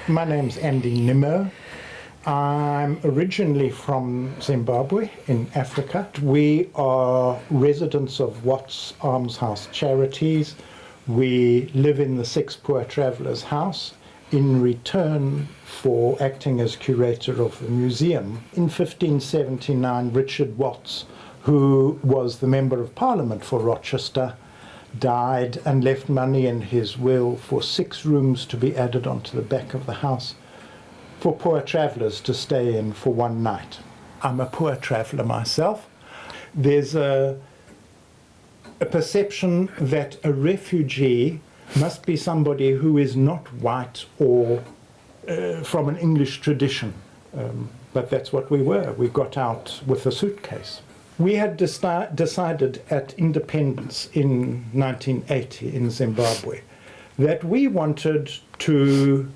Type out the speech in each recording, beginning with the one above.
My name's Andy Nimmo. I'm originally from Zimbabwe in Africa. We are residents of Watts Almshouse Charities. We live in the Six Poor Travellers House in return for acting as curator of the museum. In 1579, Richard Watts, who was the Member of Parliament for Rochester, died and left money in his will for 6 rooms to be added onto the back of the house for poor travellers to stay in for one night. I'm a poor traveller myself. There's a perception that a refugee must be somebody who is not white or from an English tradition, but that's what we were. We got out with a suitcase. We had decided at independence in 1980 in Zimbabwe that we wanted to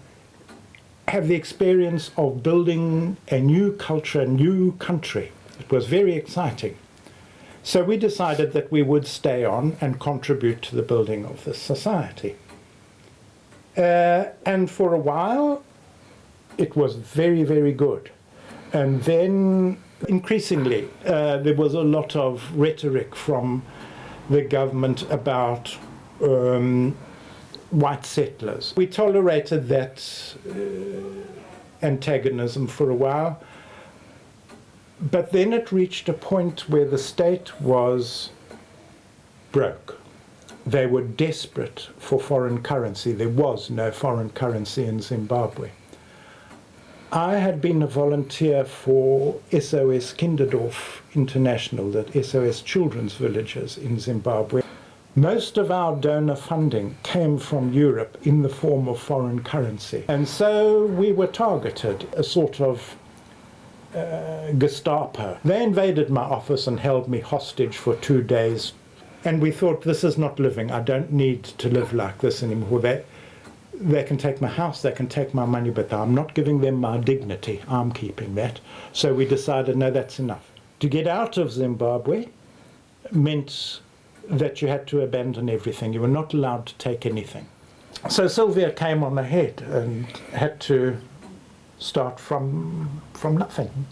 have the experience of building a new culture, a new country. It was very exciting. So we decided that we would stay on and contribute to the building of this society. And for a while, it was very, very good. And then increasingly, there was a lot of rhetoric from the government about white settlers. We tolerated that antagonism for a while, but then it reached a point where the state was broke. They were desperate for foreign currency. There was no foreign currency in Zimbabwe. I had been a volunteer for SOS Kinderdorf International, that SOS Children's Villages in Zimbabwe. Most of our donor funding came from Europe in the form of foreign currency. And so we were targeted, a sort of Gestapo. They invaded my office and held me hostage for 2 days. And we thought, this is not living. I don't need to live like this anymore. They can take my house, they can take my money, but I'm not giving them my dignity. I'm keeping that. So we decided, no, that's enough. To get out of Zimbabwe meant that you had to abandon everything. You were not allowed to take anything. So Silvia came on ahead and had to start from nothing.